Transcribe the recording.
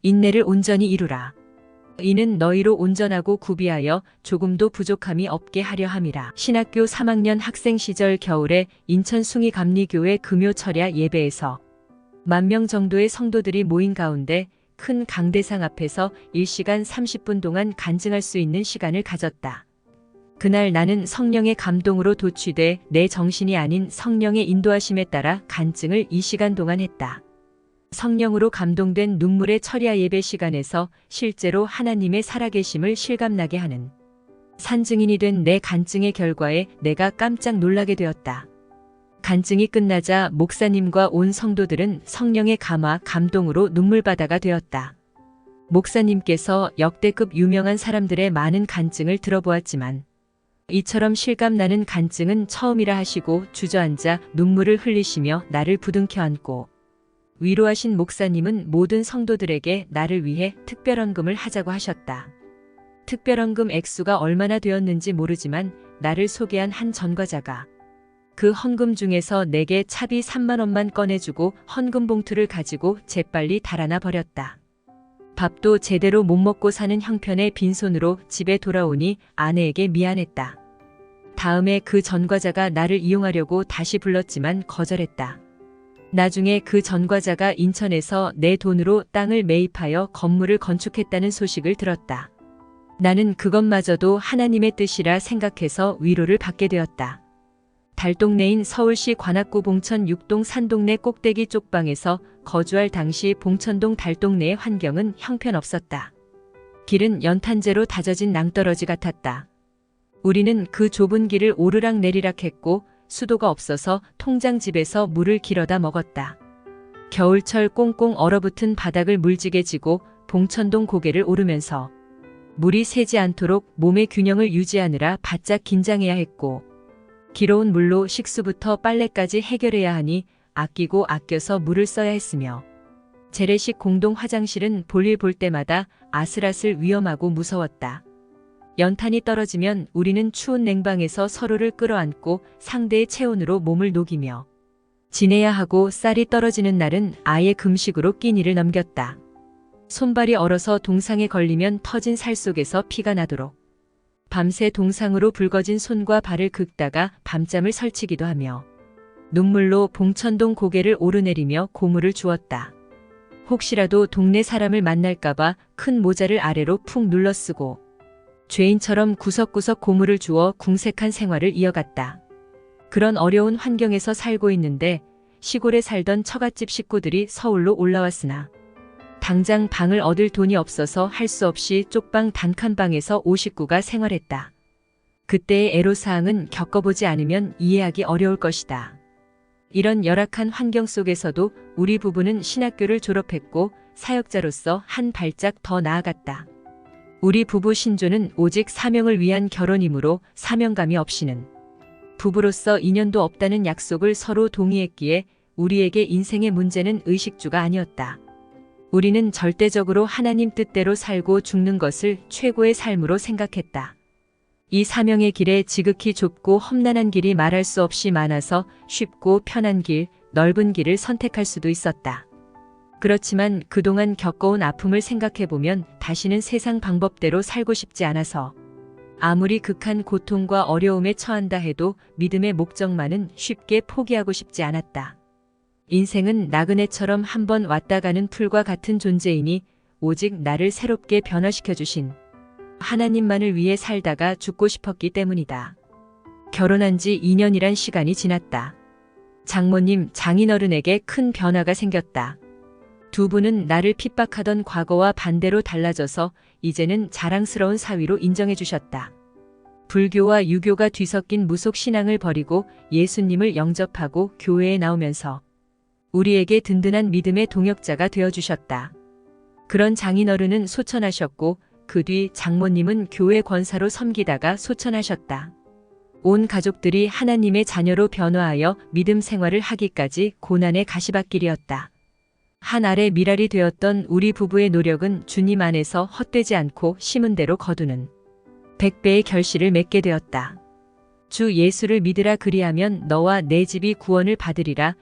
인내를 온전히 이루라. 이는 너희로 온전하고 구비하여 조금도 부족함이 없게 하려 함이라. 신학교 3학년 학생 시절 겨울에 인천 숭이감리교회 금요 철야 예배에서 10,000명 정도의 성도들이 모인 가운데 큰 강대상 앞에서 1시간 30분 동안 간증할 수 있는 시간을 가졌다. 그날 나는 성령의 감동으로 도취돼 내 정신이 아닌 성령의 인도하심에 따라 간증을 2시간 동안 했다. 성령으로 감동된 눈물의 철야 예배 시간에서 실제로 하나님의 살아계심을 실감나게 하는 산증인이 된 내 간증의 결과에 내가 깜짝 놀라게 되었다. 간증이 끝나자 목사님과 온 성도들은 성령의 감화, 감동으로 눈물바다가 되었다. 목사님께서 역대급 유명한 사람들의 많은 간증을 들어보았지만 이처럼 실감나는 간증은 처음이라 하시고 주저앉아 눈물을 흘리시며 나를 부둥켜 안고 위로하신 목사님은 모든 성도들에게 나를 위해 특별헌금을 하자고 하셨다. 특별헌금 액수가 얼마나 되었는지 모르지만 나를 소개한 한 전과자가 그 헌금 중에서 내게 차비 3만 원만 꺼내주고 헌금 봉투를 가지고 재빨리 달아나 버렸다. 밥도 제대로 못 먹고 사는 형편에 빈손으로 집에 돌아오니 아내에게 미안했다. 다음에 그 전과자가 나를 이용하려고 다시 불렀지만 거절했다. 나중에 그 전과자가 인천에서 내 돈으로 땅을 매입하여 건물을 건축했다는 소식을 들었다. 나는 그것마저도 하나님의 뜻이라 생각해서 위로를 받게 되었다. 달동네인 서울시 관악구 봉천 6동 산동네 꼭대기 쪽방에서 거주할 당시 봉천동 달동네의 환경은 형편없었다. 길은 연탄재로 다져진 낭떠러지 같았다. 우리는 그 좁은 길을 오르락 내리락 했고 수도가 없어서 통장집에서 물을 길어다 먹었다. 겨울철 꽁꽁 얼어붙은 바닥을 물지게 지고 봉천동 고개를 오르면서 물이 새지 않도록 몸의 균형을 유지하느라 바짝 긴장해야 했고 길어온 물로 식수부터 빨래까지 해결해야 하니 아끼고 아껴서 물을 써야 했으며 재래식 공동 화장실은 볼일 볼 때마다 아슬아슬 위험하고 무서웠다. 연탄이 떨어지면 우리는 추운 냉방에서 서로를 끌어안고 상대의 체온으로 몸을 녹이며 지내야 하고 쌀이 떨어지는 날은 아예 금식으로 끼니를 넘겼다. 손발이 얼어서 동상에 걸리면 터진 살 속에서 피가 나도록 밤새 동상으로 붉어진 손과 발을 긁다가 밤잠을 설치기도 하며 눈물로 봉천동 고개를 오르내리며 고물을 주었다. 혹시라도 동네 사람을 만날까봐 큰 모자를 아래로 푹 눌러쓰고 죄인처럼 구석구석 고물을 주어 궁색한 생활을 이어갔다. 그런 어려운 환경에서 살고 있는데 시골에 살던 처갓집 식구들이 서울로 올라왔으나 당장 방을 얻을 돈이 없어서 할 수 없이 쪽방 단칸방에서 5식구가 생활했다. 그때의 애로사항은 겪어보지 않으면 이해하기 어려울 것이다. 이런 열악한 환경 속에서도 우리 부부는 신학교를 졸업했고 사역자로서 한 발짝 더 나아갔다. 우리 부부 신조는 오직 사명을 위한 결혼이므로 사명감이 없이는 부부로서 인연도 없다는 약속을 서로 동의했기에 우리에게 인생의 문제는 의식주가 아니었다. 우리는 절대적으로 하나님 뜻대로 살고 죽는 것을 최고의 삶으로 생각했다. 이 사명의 길에 지극히 좁고 험난한 길이 말할 수 없이 많아서 쉽고 편한 길, 넓은 길을 선택할 수도 있었다. 그렇지만 그동안 겪어온 아픔을 생각해보면 다시는 세상 방법대로 살고 싶지 않아서 아무리 극한 고통과 어려움에 처한다 해도 믿음의 목적만은 쉽게 포기하고 싶지 않았다. 인생은 나그네처럼 한번 왔다 가는 풀과 같은 존재이니 오직 나를 새롭게 변화시켜 주신 하나님만을 위해 살다가 죽고 싶었기 때문이다. 결혼한 지 2년이란 시간이 지났다. 장모님, 장인어른에게 큰 변화가 생겼다. 두 분은 나를 핍박하던 과거와 반대로 달라져서 이제는 자랑스러운 사위로 인정해 주셨다. 불교와 유교가 뒤섞인 무속 신앙을 버리고 예수님을 영접하고 교회에 나오면서 우리에게 든든한 믿음의 동역자가 되어주셨다. 그런 장인어른은 소천하셨고 그 뒤 장모님은 교회 권사로 섬기다가 소천하셨다. 온 가족들이 하나님의 자녀로 변화하여 믿음 생활을 하기까지 고난의 가시밭길이었다. 한 알의 밀알이 되었던 우리 부부의 노력은 주님 안에서 헛되지 않고 심은 대로 거두는 100배의 결실을 맺게 되었다. 주 예수를 믿으라 그리하면 너와 내 집이 구원을 받으리라